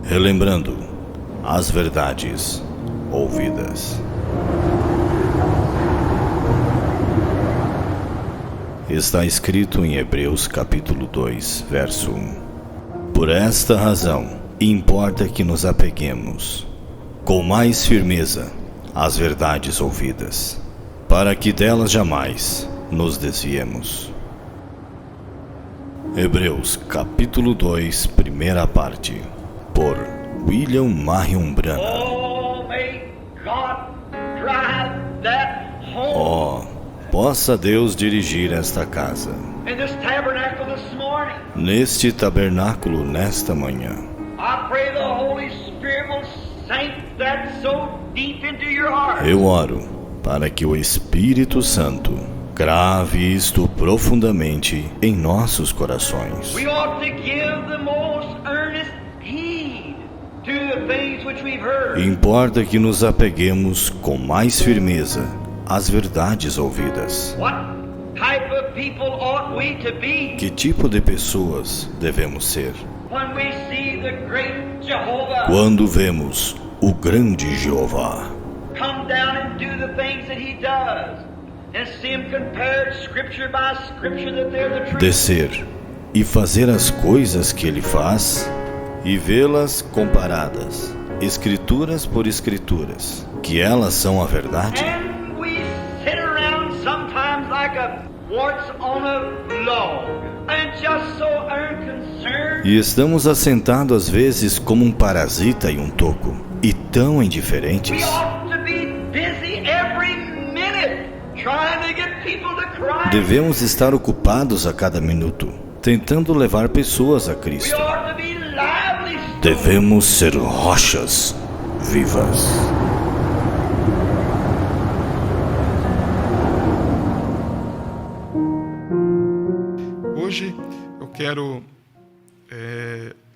relembrando as verdades ouvidas. Está escrito em Hebreus capítulo 2, verso 1. Por esta razão, importa que nos apeguemos com mais firmeza às verdades ouvidas, para que delas jamais nos desviemos. Hebreus capítulo 2, primeira parte, por William Marion Branham. Possa Deus dirigir esta casa, neste tabernáculo nesta manhã. Eu oro para que o Espírito Santo grave isto profundamente em nossos corações. Importa que nos apeguemos com mais firmeza às verdades ouvidas. Que tipo de pessoas devemos ser quando vemos o grande Jeová descer e fazer as coisas que ele faz e vê-las comparadas, escrituras por escrituras, que elas são a verdade? E estamos assentados às vezes como um parasita em um toco, e tão indiferentes. Devemos estar ocupados a cada minuto, tentando levar pessoas a Cristo. Devemos ser rochas vivas. Hoje eu quero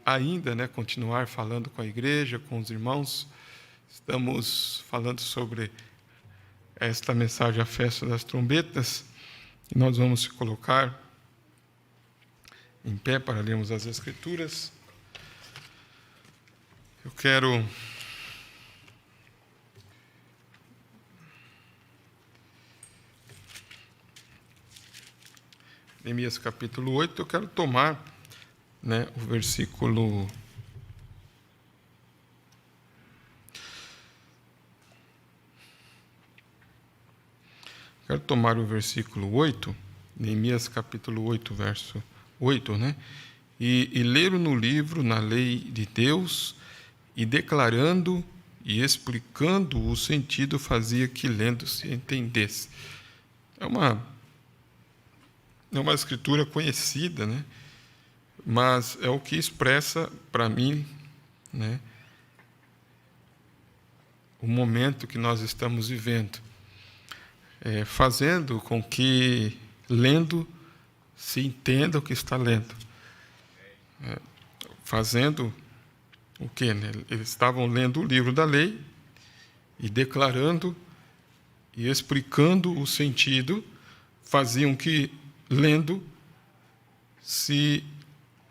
ainda continuar falando com a igreja, com os irmãos. Estamos falando sobre esta mensagem, a festa das trombetas, e nós vamos se colocar em pé para lermos as Escrituras. Eu quero Neemias capítulo 8, eu quero tomar o versículo 8, Neemias capítulo 8, verso 8, e ler no livro, na lei de Deus, e declarando e explicando o sentido, fazia que lendo se entendesse. É uma escritura conhecida, mas é o que expressa para mim, o momento que nós estamos vivendo, fazendo com que, lendo, se entenda o que está lendo. Fazendo o quê? Eles estavam lendo o livro da lei e declarando e explicando o sentido, faziam que, lendo, se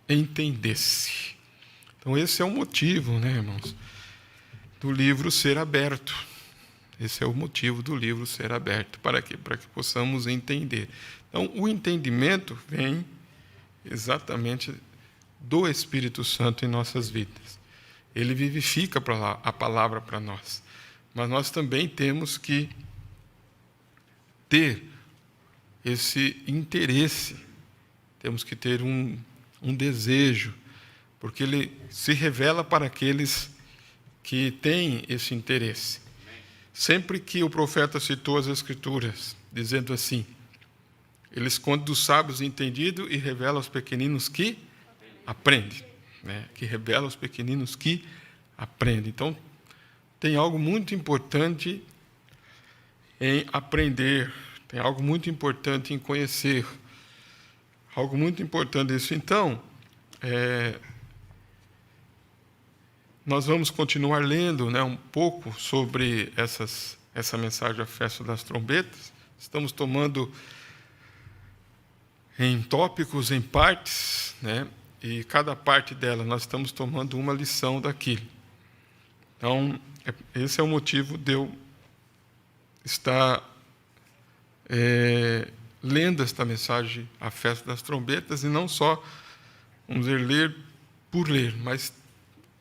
entendesse. Então, esse é o motivo, irmãos, do livro ser aberto. Esse é o motivo do livro ser aberto. Para quê? Para que possamos entender. Então, o entendimento vem exatamente do Espírito Santo em nossas vidas. Ele vivifica a palavra para nós. Mas nós também temos que ter esse interesse, temos que ter um desejo, porque ele se revela para aqueles que têm esse interesse. Sempre que o profeta citou as Escrituras, dizendo assim: ele esconde dos sábios o entendido e revela aos pequeninos que aprendem. Que revela aos pequeninos que aprendem. Então, tem algo muito importante em aprender, tem algo muito importante em conhecer, algo muito importante isso. Então, nós vamos continuar lendo um pouco sobre essa mensagem da festa das trombetas. Estamos tomando em tópicos, em partes, e cada parte dela nós estamos tomando uma lição daquilo. Então, esse é o motivo de eu estar lendo esta mensagem, a festa das trombetas, e não só, vamos dizer, ler por ler, mas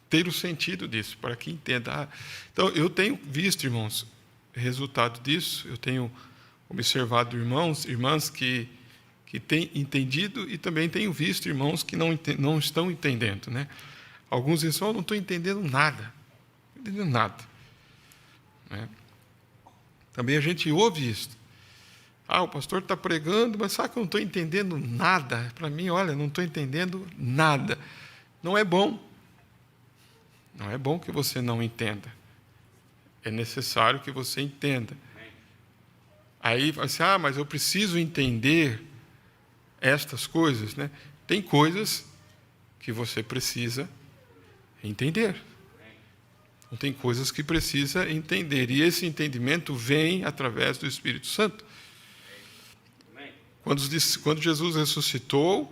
ter o sentido disso, para que entenda. Então, eu tenho visto, irmãos, resultado disso, eu tenho observado irmãos, irmãs que têm entendido, e também tenho visto irmãos que não estão entendendo, né? Alguns dizem, não estou entendendo nada, não estou entendendo nada. Né? Também a gente ouve isso. O pastor está pregando, mas sabe que eu não estou entendendo nada? Para mim, olha, não estou entendendo nada. Não é bom. Não é bom que você não entenda. É necessário que você entenda. Aí, assim, mas eu preciso entender estas coisas, né? Tem coisas que você precisa entender. Não tem coisas que precisa entender. E esse entendimento vem através do Espírito Santo. Quando Jesus ressuscitou,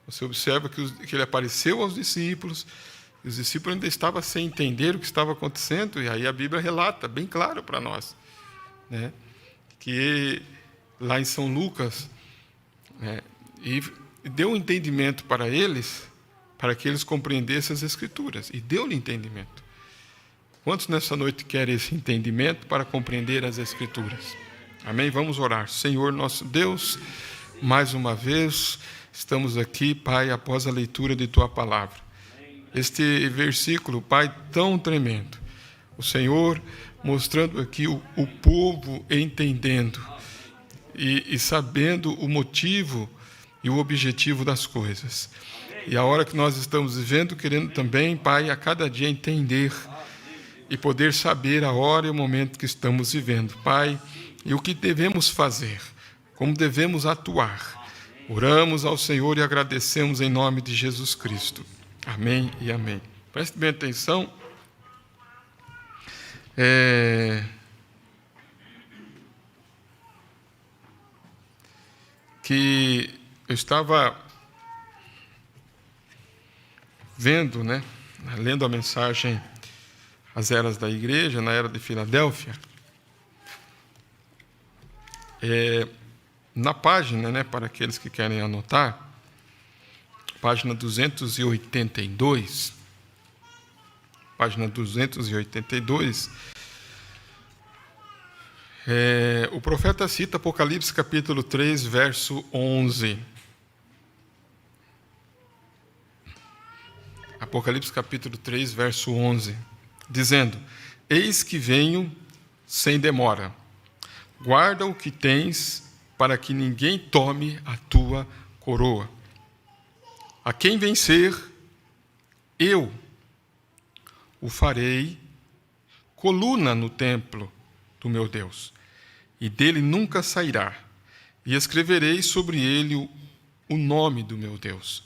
você observa que ele apareceu aos discípulos, e os discípulos ainda estavam sem entender o que estava acontecendo, e aí a Bíblia relata, bem claro para nós, né, que lá em São Lucas, né, e deu um entendimento para eles, para que eles compreendessem as Escrituras, e deu-lhe entendimento. Quantos nessa noite querem esse entendimento para compreender as Escrituras? Amém? Vamos orar. Senhor nosso Deus, mais uma vez estamos aqui, Pai, após a leitura de Tua Palavra. Este versículo, Pai, tão tremendo. O Senhor mostrando aqui o povo entendendo e sabendo o motivo e o objetivo das coisas. E a hora que nós estamos vivendo, querendo também, Pai, a cada dia entender e poder saber a hora e o momento que estamos vivendo, Pai, e o que devemos fazer, como devemos atuar. Oramos ao Senhor e agradecemos em nome de Jesus Cristo. Amém e amém. Preste bem atenção. Que eu estava vendo, né, lendo a mensagem As Eras da Igreja, na Era de Filadélfia, na página, né, para aqueles que querem anotar, página 282, o profeta cita Apocalipse capítulo 3, verso 11. Apocalipse capítulo 3, verso 11, dizendo: Eis que venho sem demora, guarda o que tens, para que ninguém tome a tua coroa. A quem vencer, eu o farei coluna no templo do meu Deus, e dele nunca sairá, e escreverei sobre ele o nome do meu Deus,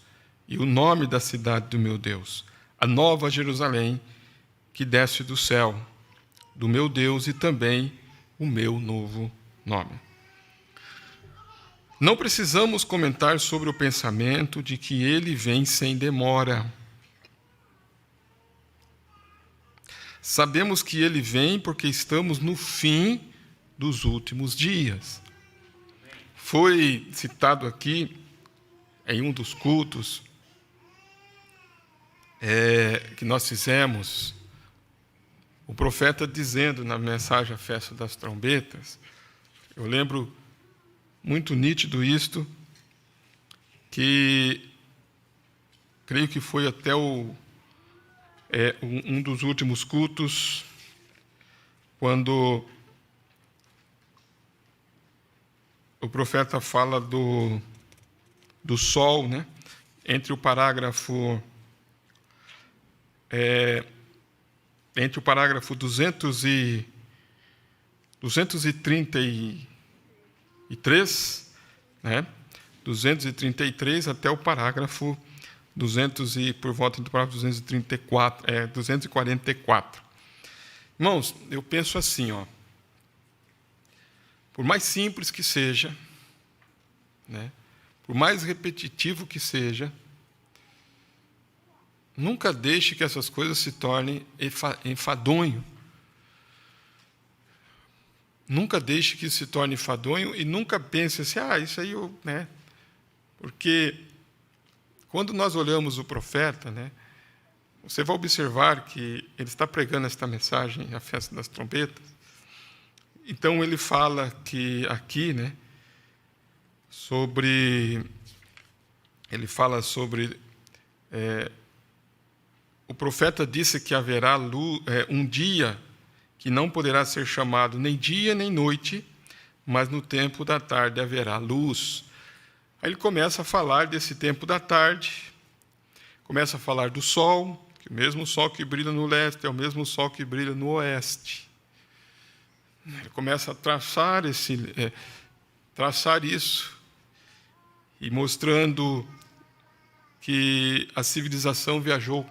e o nome da cidade do meu Deus, a nova Jerusalém, que desce do céu, do meu Deus, e também o meu novo nome. Não precisamos comentar sobre o pensamento de que ele vem sem demora. Sabemos que ele vem porque estamos no fim dos últimos dias. Foi citado aqui, em um dos cultos que nós fizemos, o profeta dizendo na mensagem A Festa das Trombetas, eu lembro muito nítido isto, que creio que foi até um dos últimos cultos, quando o profeta fala do sol, né? Entre o parágrafo 233, né? 233 até o parágrafo 244. Irmãos, eu penso assim, por mais simples que seja, né? Por mais repetitivo que seja, Nunca deixe que essas coisas se tornem enfadonho. Nunca deixe que isso se torne enfadonho e nunca pense assim, isso aí, né? Porque quando nós olhamos o profeta, né, você vai observar que ele está pregando esta mensagem, a festa das trombetas. Então ele fala que aqui, né, ele fala sobre o profeta disse que haverá um dia que não poderá ser chamado nem dia nem noite, mas no tempo da tarde haverá luz. Aí ele começa a falar desse tempo da tarde, começa a falar do sol, que o mesmo sol que brilha no leste é o mesmo sol que brilha no oeste. Ele começa a traçar isso, e mostrando que a civilização viajou,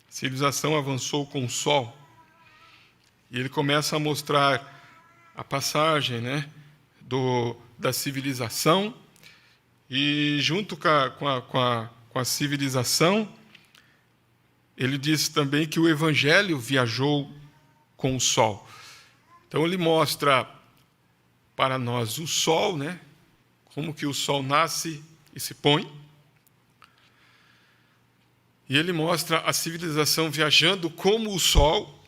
a civilização avançou com o sol. E ele começa a mostrar a passagem, né, da civilização, e junto com a civilização, ele diz também que o Evangelho viajou com o sol. Então ele mostra para nós o sol, né, como que o sol nasce e se põe. E ele mostra a civilização viajando como o sol,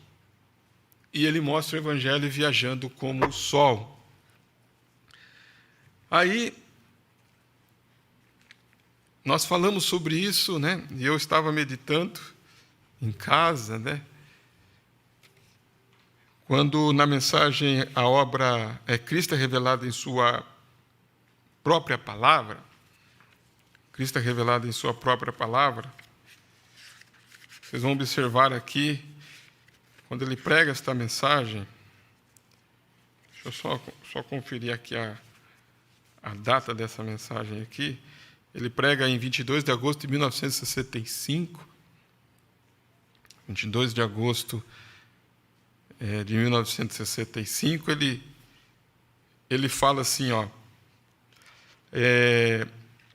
e ele mostra o Evangelho viajando como o sol. Aí, nós falamos sobre isso, né? E eu estava meditando em casa, né? Quando na mensagem a obra Cristo é revelado em sua própria palavra, Cristo é revelado em sua própria palavra, vocês vão observar aqui, quando ele prega esta mensagem, deixa eu só conferir aqui a data dessa mensagem aqui. Ele prega em 22 de agosto de 1965. 22 de agosto de 1965, ele fala assim,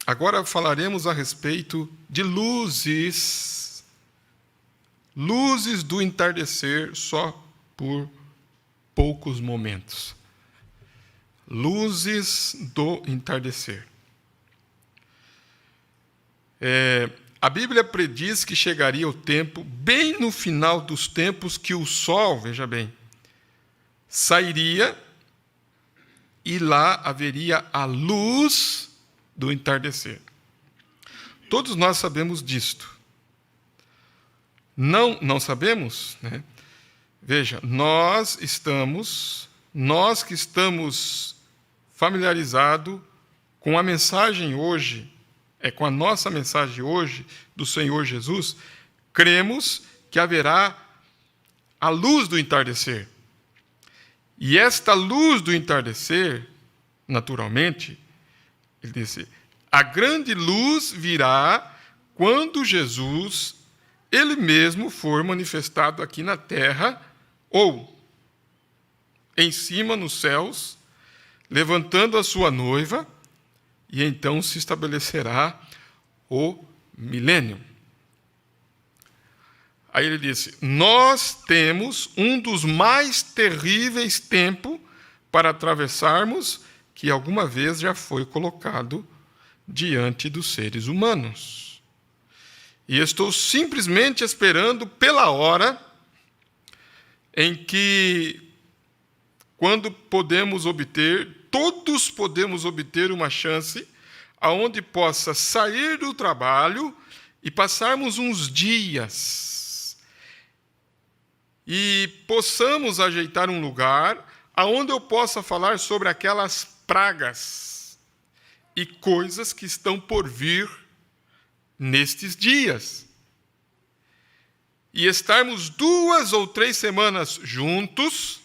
agora falaremos a respeito de luzes do entardecer só por poucos momentos. Luzes do entardecer. A Bíblia prediz que chegaria o tempo, bem no final dos tempos, que o sol, veja bem, sairia e lá haveria a luz do entardecer. Todos nós sabemos disto. Não sabemos, né? Veja, nós que estamos familiarizados com a mensagem hoje, com a nossa mensagem hoje do Senhor Jesus, cremos que haverá a luz do entardecer. E esta luz do entardecer, naturalmente, ele disse, a grande luz virá quando Jesus, ele mesmo, for manifestado aqui na terra, ou em cima nos céus, levantando a sua noiva, e então se estabelecerá o milênio. Aí ele disse, nós temos um dos mais terríveis tempos para atravessarmos, que alguma vez já foi colocado diante dos seres humanos. E estou simplesmente esperando pela hora em que, quando todos podemos obter uma chance aonde possa sair do trabalho e passarmos uns dias e possamos ajeitar um lugar aonde eu possa falar sobre aquelas pragas e coisas que estão por vir nestes dias. E estarmos 2 ou 3 semanas juntos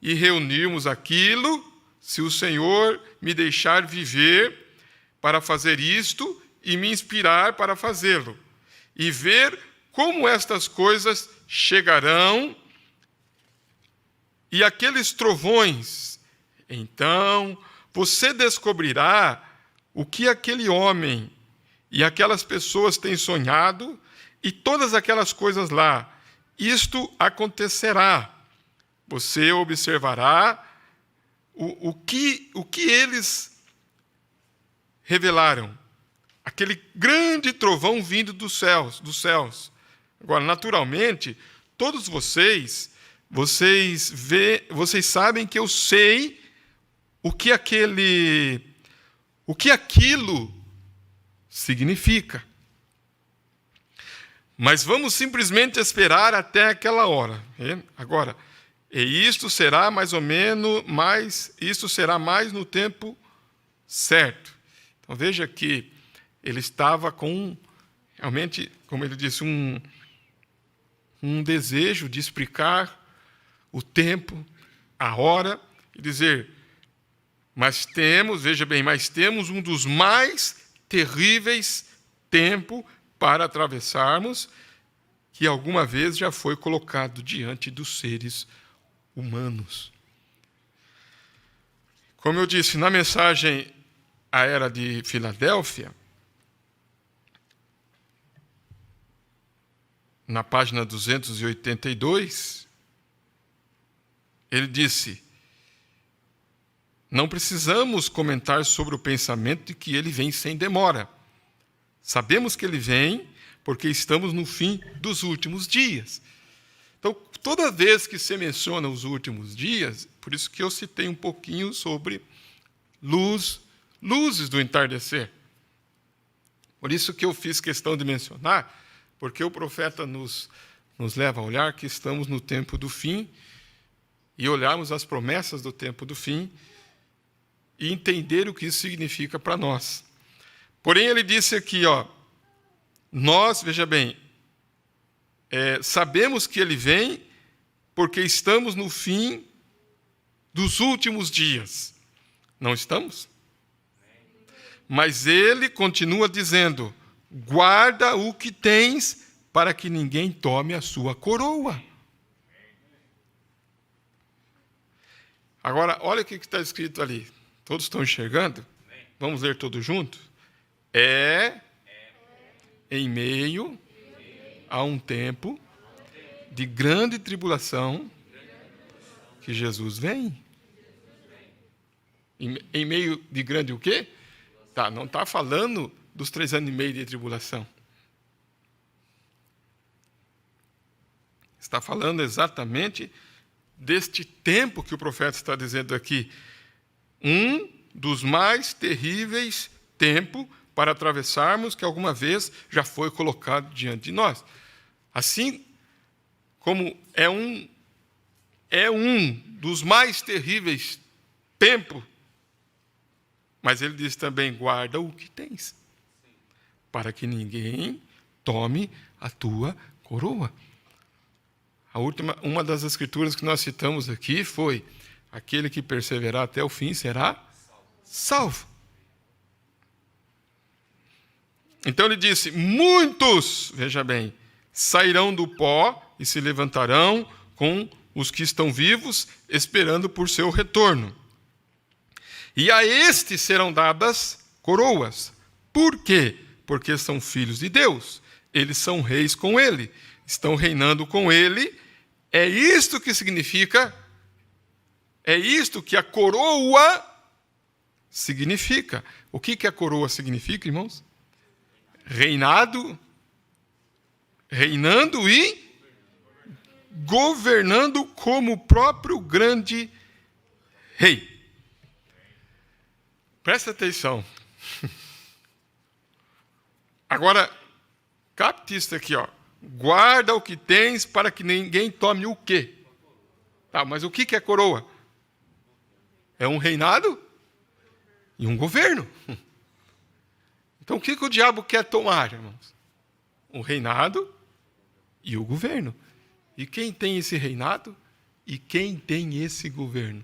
e reunirmos aquilo, se o Senhor me deixar viver para fazer isto e me inspirar para fazê-lo. E ver como estas coisas chegarão e aqueles trovões. Então, você descobrirá o que aquele homem e aquelas pessoas têm sonhado e todas aquelas coisas lá. Isto acontecerá. Você observará o que eles revelaram. Aquele grande trovão vindo dos céus. Agora, naturalmente, todos vocês sabem que eu sei o que aquilo significa. Mas vamos simplesmente esperar até aquela hora. Agora, isto será mais no tempo certo. Então veja que ele estava com, realmente, como ele disse, um desejo de explicar o tempo, a hora, e dizer, mas temos um dos mais terríveis tempos para atravessarmos, que alguma vez já foi colocado diante dos seres humanos. Como eu disse, na mensagem à Era de Filadélfia, na página 282, ele disse, não precisamos comentar sobre o pensamento de que ele vem sem demora. Sabemos que ele vem porque estamos no fim dos últimos dias. Então, toda vez que se menciona os últimos dias, por isso que eu citei um pouquinho sobre luzes do entardecer. Por isso que eu fiz questão de mencionar, porque o profeta nos leva a olhar que estamos no tempo do fim e olharmos as promessas do tempo do fim e entender o que isso significa para nós. Porém, ele disse aqui, nós, veja bem, sabemos que ele vem porque estamos no fim dos últimos dias. Não estamos? Mas ele continua dizendo, guarda o que tens para que ninguém tome a sua coroa. Agora, olha o que está escrito ali. Todos estão enxergando? Vamos ler todos juntos? Em meio a um tempo de grande tribulação que Jesus vem. Em meio de grande o quê? Não está falando dos 3 anos e meio de tribulação. Está falando exatamente deste tempo que o profeta está dizendo aqui. Um dos mais terríveis tempos para atravessarmos, que alguma vez já foi colocado diante de nós. Assim como é um dos mais terríveis tempos, mas ele diz também, guarda o que tens, para que ninguém tome a tua coroa. Uma das escrituras que nós citamos aqui foi, aquele que perseverar até o fim será salvo. Então ele disse, muitos, veja bem, sairão do pó e se levantarão com os que estão vivos, esperando por seu retorno. E a estes serão dadas coroas. Por quê? Porque são filhos de Deus. Eles são reis com ele. Estão reinando com ele. É isto que significa, é isto que a coroa significa. O que a coroa significa, irmãos? Reinando e governando como o próprio grande rei. Presta atenção. Agora, capte isso aqui, guarda o que tens para que ninguém tome o quê? Mas o que é coroa? É um reinado e um governo. Então, o que o diabo quer tomar, irmãos? O reinado e o governo. E quem tem esse reinado e quem tem esse governo?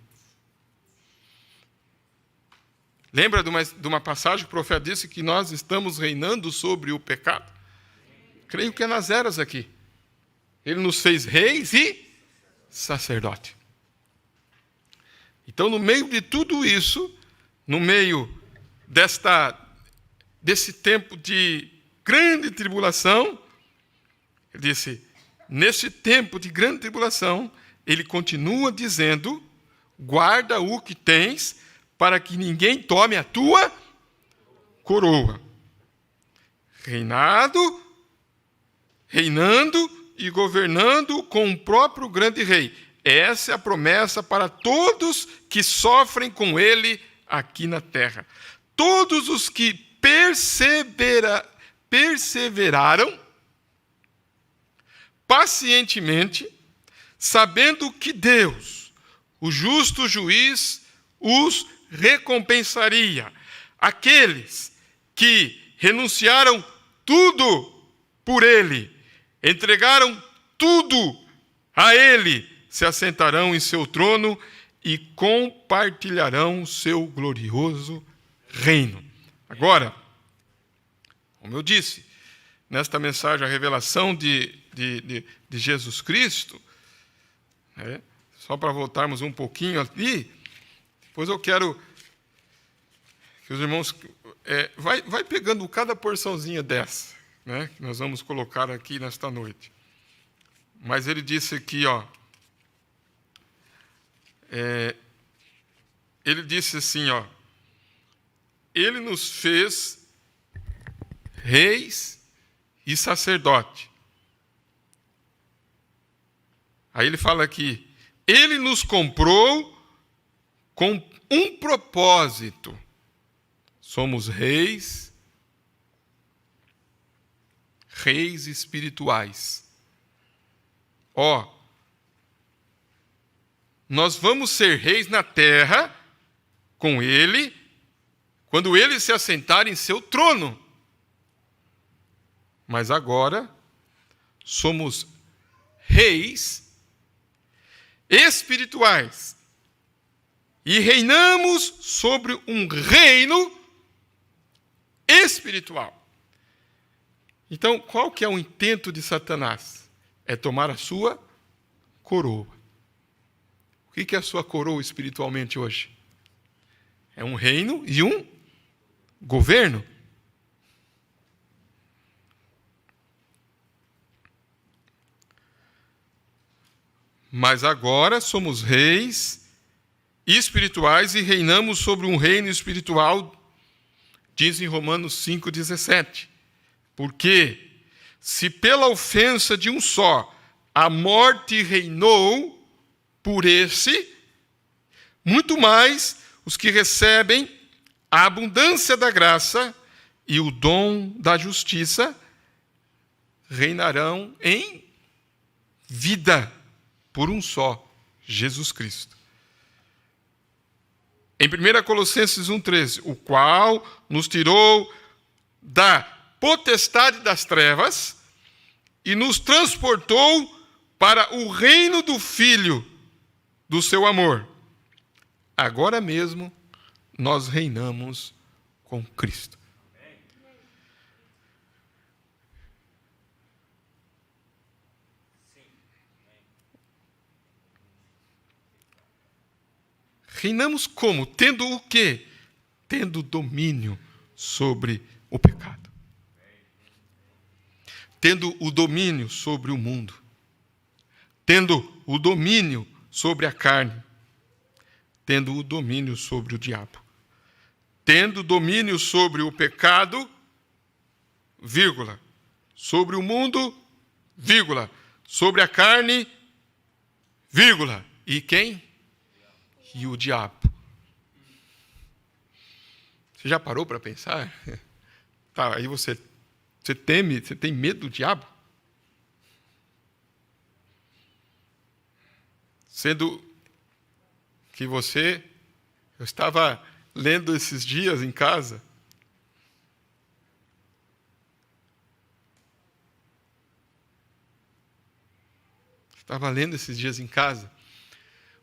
Lembra de uma passagem que o profeta disse que nós estamos reinando sobre o pecado? Creio que é nas eras aqui. Ele nos fez reis e sacerdote. Então, no meio de tudo isso, no meio desse tempo de grande tribulação, Ele disse, neste tempo de grande tribulação, ele continua dizendo, guarda o que tens, para que ninguém tome a tua coroa. Reinando e governando com o próprio grande rei. Essa é a promessa para todos que sofrem com ele aqui na terra. Todos os que perseveraram pacientemente, sabendo que Deus, o justo juiz, os recompensaria. Aqueles que renunciaram tudo por ele, entregaram tudo a ele, se assentarão em seu trono e compartilharão seu glorioso reino. Agora, como eu disse, nesta mensagem, a revelação de Jesus Cristo, só para voltarmos um pouquinho ali, depois eu quero que os irmãos... vai pegando cada porçãozinha dessa, que nós vamos colocar aqui nesta noite. Mas ele disse aqui, ele disse assim, ele nos fez reis e sacerdote. Aí ele fala aqui, ele nos comprou com um propósito. Somos reis espirituais. Nós vamos ser reis na terra com ele, quando ele se assentar em seu trono. Mas agora somos reis espirituais e reinamos sobre um reino espiritual. Então, qual que é o intento de Satanás? É tomar a sua coroa. O que é a sua coroa espiritualmente hoje? É um reino e um governo. Mas agora somos reis espirituais e reinamos sobre um reino espiritual, diz em Romanos 5,17. Porque se pela ofensa de um só a morte reinou por esse, muito mais os que recebem a abundância da graça e o dom da justiça reinarão em vida por um só, Jesus Cristo. Em 1 Colossenses 1,13, o qual nos tirou da potestade das trevas e nos transportou para o reino do Filho do seu amor. Agora mesmo nós reinamos com Cristo. Reinamos como? Tendo o quê? Tendo domínio sobre o pecado. Tendo o domínio sobre o mundo. Tendo o domínio sobre a carne. Tendo o domínio sobre o diabo. Tendo domínio sobre o pecado, vírgula, sobre o mundo, vírgula, sobre a carne, vírgula. E quem? E o diabo. Você já parou para pensar? Tá, aí você teme, você tem medo do diabo? Sendo que eu estava lendo esses dias em casa,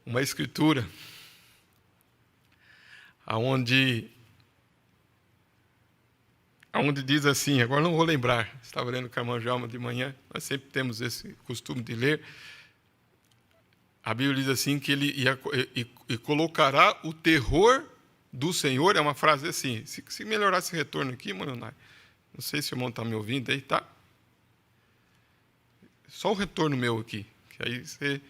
uma escritura aonde diz assim, agora não vou lembrar, estava lendo com a irmã Jalma de manhã, nós sempre temos esse costume de ler. A Bíblia diz assim que ele colocará o terror do Senhor, é uma frase assim, se melhorar esse retorno aqui, mano, não sei se o irmão está me ouvindo aí, tá? Só o retorno meu aqui. Que aí você...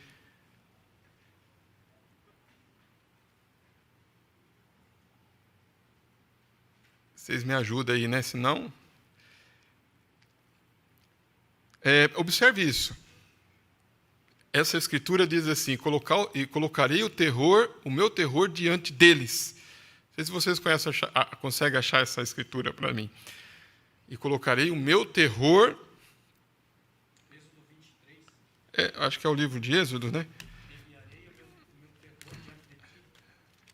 Vocês me ajudam aí, né? Senão... observe isso. Essa escritura diz assim: colocarei o meu terror diante deles. Não sei se vocês conseguem achar essa escritura para mim. E colocarei o meu terror... Êxodo 23. acho que é o livro de Êxodo, né? Enviarei o meu terror diante de ti,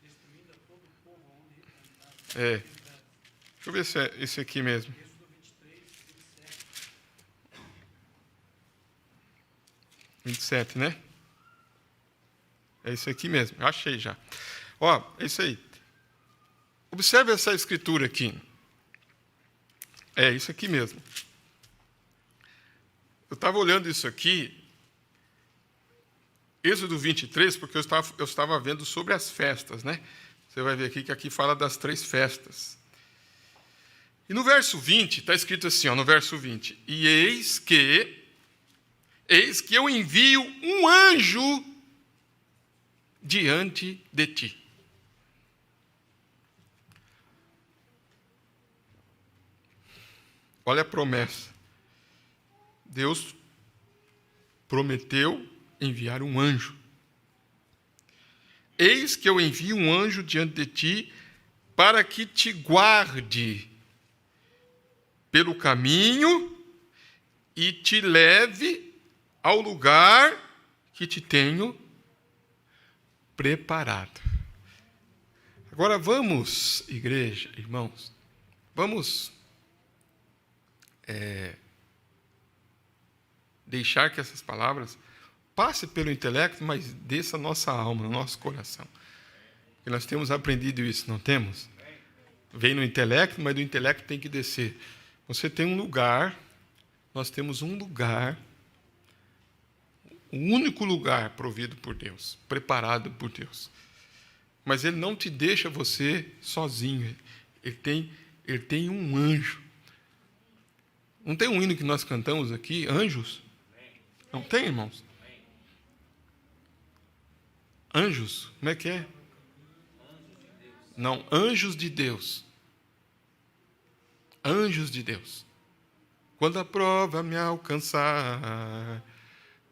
destruindo a todo o povo onde andares. Deixa eu ver se é esse aqui mesmo. Êxodo 23, 27. 27, né? É isso aqui mesmo. Eu achei já. Ó, é isso aí. Observe essa escritura aqui. É isso aqui mesmo. Eu estava olhando isso aqui, Êxodo 23, porque eu estava vendo sobre as festas, né? Você vai ver aqui que aqui fala das 3 festas. E no verso 20, está escrito assim, ó, no verso 20: e eis que eu envio um anjo diante de ti. Olha a promessa. Deus prometeu enviar um anjo. Eis que eu envio um anjo diante de ti para que te guarde pelo caminho e te leve ao lugar que te tenho preparado. Agora vamos, igreja, irmãos, vamos deixar que essas palavras passem pelo intelecto, mas desça a nossa alma, no nosso coração. Porque nós temos aprendido isso, não temos? Vem no intelecto, mas do intelecto tem que descer. Você tem um lugar, nós temos um lugar, o único lugar provido por Deus, preparado por Deus. Mas Ele não te deixa você sozinho. Ele tem um anjo. Não tem um hino que nós cantamos aqui, Anjos? Não tem, irmãos? Anjos, como é que é? Não, anjos de Deus. Anjos de Deus. Quando a prova me alcançar,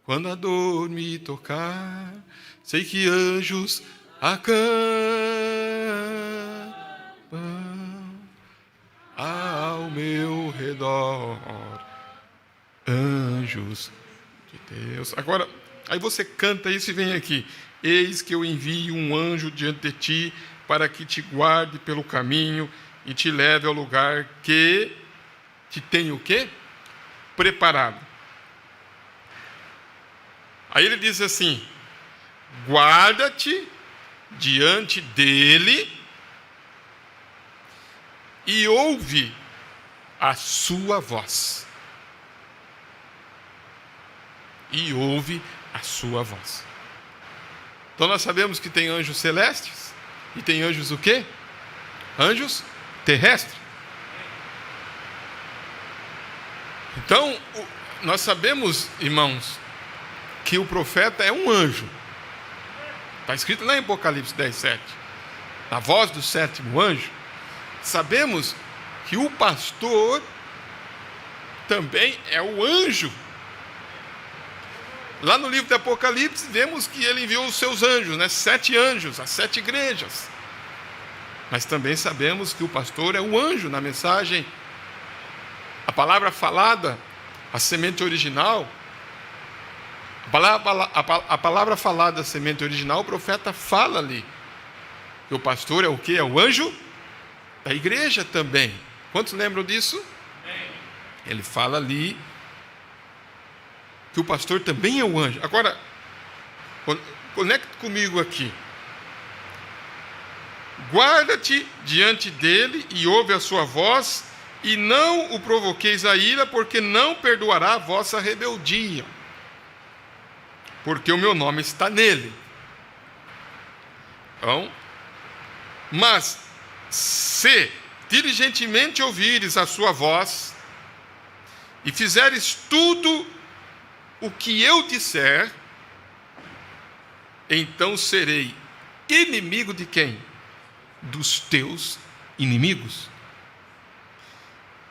quando a dor me tocar, sei que anjos acampam ao meu redor. Anjos de Deus. Agora, aí você canta isso e vem aqui: eis que eu envio um anjo diante de ti para que te guarde pelo caminho e te leve ao lugar que te tem o quê? Preparado. Aí ele diz assim: guarda-te diante dele e ouve a sua voz. E ouve a sua voz. Então nós sabemos que tem anjos celestes e tem anjos o quê? Anjos terrestres. Então, nós sabemos, irmãos, que o profeta é um anjo. Está escrito lá em Apocalipse 10:7. Na voz do 7º anjo. Sabemos que o pastor também é o anjo. Lá no livro do Apocalipse, vemos que ele enviou os seus anjos, né? 7 anjos, as 7 igrejas. Mas também sabemos que o pastor é o anjo na mensagem. A palavra falada, a semente original, a palavra falada, a semente original, o profeta fala ali. Que o pastor é o quê? É o anjo da igreja também. Quantos lembram disso? Ele fala ali que o pastor também é o anjo. Agora, conecte comigo aqui. Guarda-te diante dele e ouve a sua voz, e não o provoqueis a ira, porque não perdoará a vossa rebeldia, porque o meu nome está nele. Então, mas se diligentemente ouvires a sua voz e fizeres tudo o que eu disser, então serei inimigo de quem? Dos teus inimigos.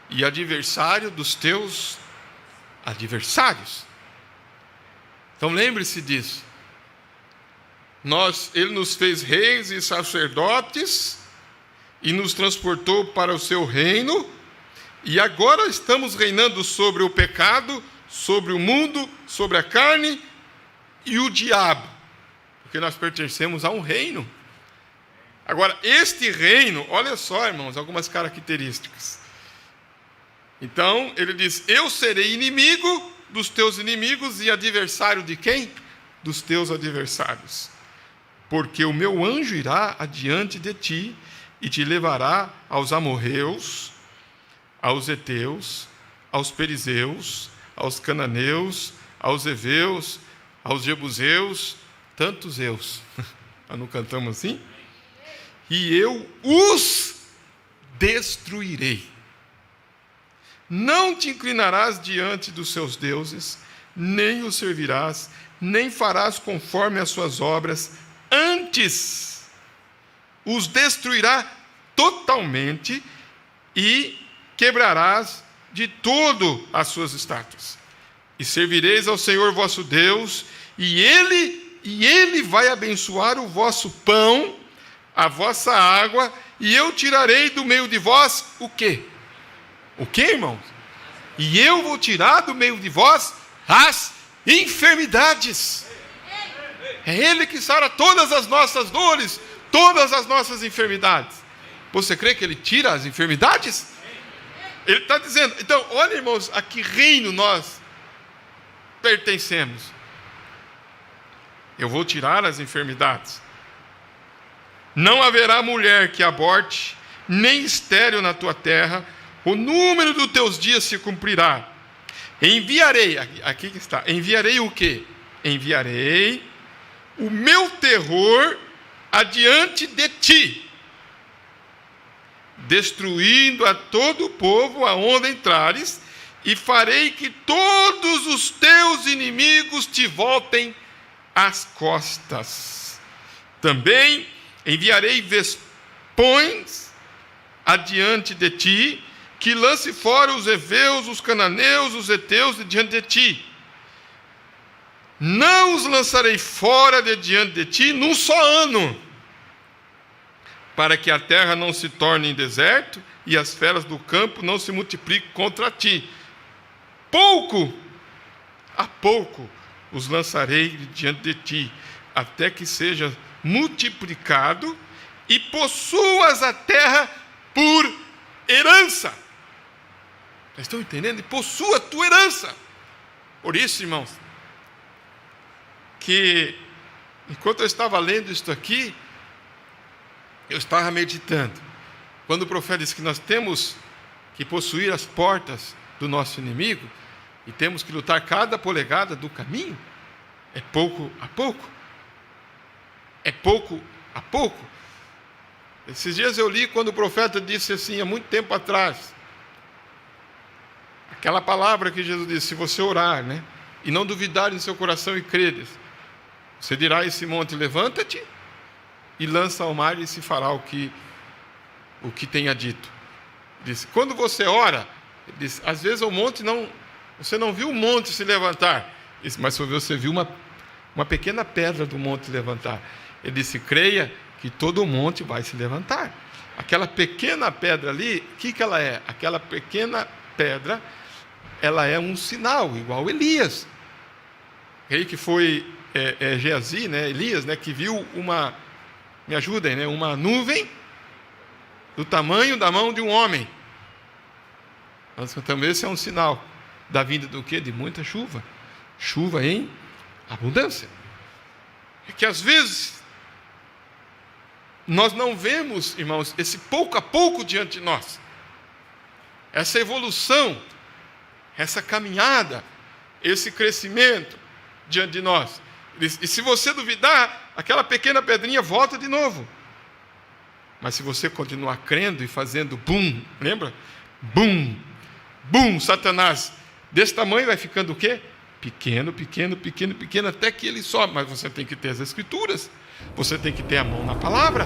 E adversário dos teus adversários. Então lembre-se disso. Ele nos fez reis e sacerdotes e nos transportou para o seu reino, e agora estamos reinando sobre o pecado, sobre o mundo, sobre a carne e o diabo, porque nós pertencemos a um reino. Agora, este reino, olha só, irmãos, algumas características. Então, ele diz: eu serei inimigo dos teus inimigos e adversário de quem? Dos teus adversários. Porque o meu anjo irá adiante de ti e te levará aos amorreus, aos heteus, aos perizeus, aos cananeus, aos heveus, aos jebuseus, tantos eus. Não cantamos assim? E eu os destruirei. Não te inclinarás diante dos seus deuses, nem os servirás, nem farás conforme as suas obras, antes os destruirá totalmente e quebrarás de todo as suas estátuas. E servireis ao Senhor vosso Deus, e Ele vai abençoar o vosso pão, a vossa água, e eu tirarei do meio de vós o quê? O quê, irmãos? E eu vou tirar do meio de vós as enfermidades. É Ele que sara todas as nossas dores, todas as nossas enfermidades. Você crê que Ele tira as enfermidades? Ele está dizendo, então, olha, irmãos, a que reino nós pertencemos. Eu vou tirar as enfermidades. Não haverá mulher que aborte, nem estéril na tua terra, o número dos teus dias se cumprirá. Enviarei, aqui que está, enviarei o quê? Enviarei o meu terror adiante de ti, destruindo a todo o povo aonde entrares, e farei que todos os teus inimigos te voltem às costas. Também enviarei vespões adiante de ti, que lance fora os heveus, os cananeus, os heteus de diante de ti. Não os lançarei fora de diante de ti num só ano, para que a terra não se torne em deserto e as feras do campo não se multipliquem contra ti. Pouco a pouco os lançarei diante de ti, até que seja multiplicado e possuas a terra por herança. Vocês estão entendendo? E possua a tua herança. Por isso, irmãos, que enquanto eu estava lendo isto aqui, eu estava meditando. Quando o profeta diz que nós temos que possuir as portas do nosso inimigo e temos que lutar cada polegada do caminho, é pouco a pouco. É pouco a pouco. Esses dias eu li quando o profeta disse assim, há muito tempo atrás, aquela palavra que Jesus disse: se você orar, né, e não duvidar em seu coração e creres, você dirá a esse monte: levanta-te e lança ao mar, e se fará o que tenha dito. Disse, quando você ora, disse, às vezes o monte não, você não viu o monte se levantar, disse, mas você viu uma pequena pedra do monte levantar. Ele disse: creia que todo o monte vai se levantar. Aquela pequena pedra ali, o que ela é? Aquela pequena pedra, ela é um sinal, igual Elias. Creio que foi Geazi, né, Elias, né, que viu me ajudem, né, uma nuvem do tamanho da mão de um homem. Nós cantamos, esse é um sinal da vinda do quê? De muita chuva. Chuva em abundância. É que às vezes nós não vemos, irmãos, esse pouco a pouco diante de nós. Essa evolução, essa caminhada, esse crescimento diante de nós. E se você duvidar, aquela pequena pedrinha volta de novo. Mas se você continuar crendo e fazendo bum, lembra? Bum, bum, Satanás, desse tamanho vai ficando o quê? Pequeno, pequeno, pequeno, pequeno, até que ele sobe. Mas você tem que ter as Escrituras. Você tem que ter a mão na palavra.